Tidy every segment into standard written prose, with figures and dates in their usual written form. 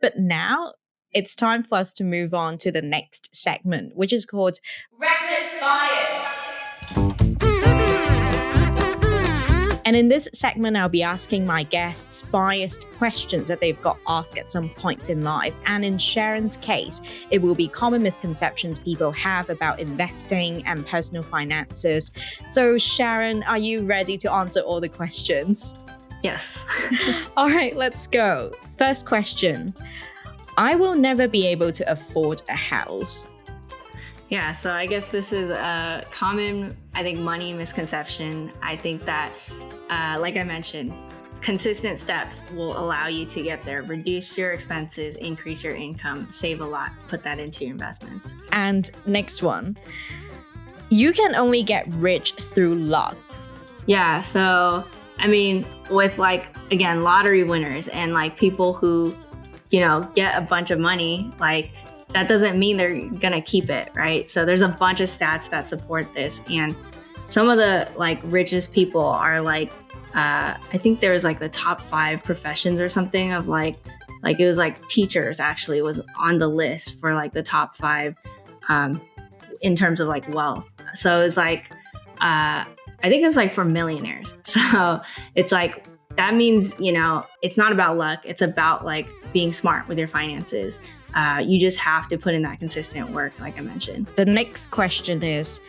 But now it's time for us to move on to the next segment, which is called Rapid Fires. And in this segment, I'll be asking my guests biased questions that they've got asked at some points in life. And in Sharon's case, it will be common misconceptions people have about investing and personal finances. So Sharon, are you ready to answer all the questions? Yes. All right, let's go. First question. I will never be able to afford a house. Yeah, so I guess this is a common, money misconception. I think that, like I mentioned, consistent steps will allow you to get there, reduce your expenses, increase your income, save a lot, put that into your investments. And next one, you can only get rich through luck. Yeah, so, with again, lottery winners and people who, get a bunch of money, that doesn't mean they're going to keep it, right? So there's a bunch of stats that support this. And some of the richest people are I think there was the top 5 professions or something of it was teachers actually was on the list for the top 5 in terms of wealth. So it was I think it was for millionaires. So it's that means, it's not about luck. It's about being smart with your finances. You just have to put in that consistent work, like I mentioned. The next question is,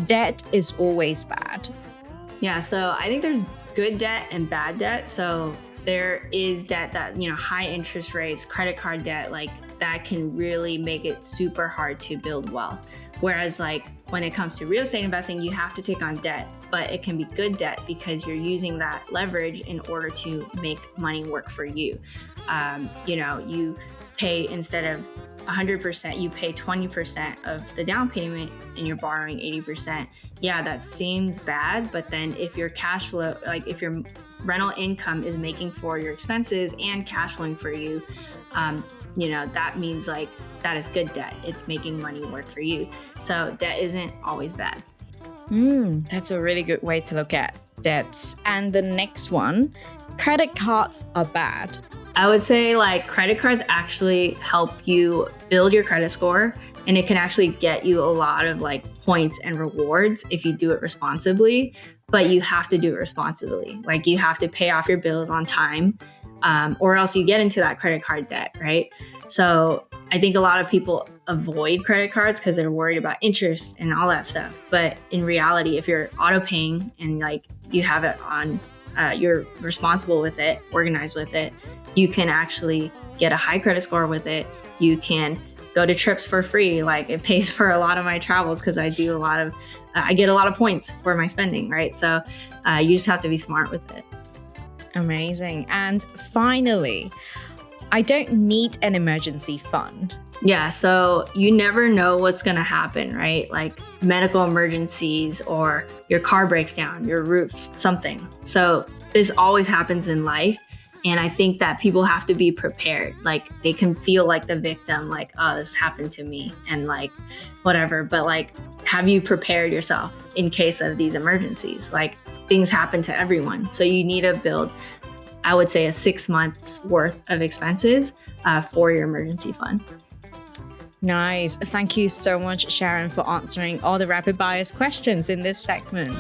debt is always bad. Yeah, so I think there's good debt and bad debt. So there is debt that, high interest rates, credit card debt, that can really make it super hard to build wealth. Whereas when it comes to real estate investing, you have to take on debt, but it can be good debt because you're using that leverage in order to make money work for you. You pay, instead of 100%, you pay 20% of the down payment and you're borrowing 80%. Yeah, that seems bad, but then if your cash flow, if your rental income is making for your expenses and cash flowing for you, that means that is good debt. It's making money work for you. So debt isn't always bad. That's a really good way to look at debts. And the next one, credit cards are bad. I would say credit cards actually help you build your credit score, and it can actually get you a lot of points and rewards if you do it responsibly, but you have to do it responsibly. You have to pay off your bills on time, or else you get into that credit card debt, right? So I think a lot of people avoid credit cards because they're worried about interest and all that stuff. But in reality, if you're auto paying and you have it on, you're responsible with it, organized with it, you can actually get a high credit score with it. You can go to trips for free. It pays for a lot of my travels because I do I get a lot of points for my spending, right? So you just have to be smart with it. Amazing. And finally, I don't need an emergency fund. Yeah, so you never know what's going to happen, right? Medical emergencies, or your car breaks down, your roof, something. So this always happens in life. And I think that people have to be prepared. They can feel the victim, oh, this happened to me and whatever. But have you prepared yourself in case of these emergencies? Things happen to everyone. So you need to build, I would say, a 6 months worth of expenses for your emergency fund. Nice. Thank you so much, Sharon, for answering all the rapid fire questions in this segment.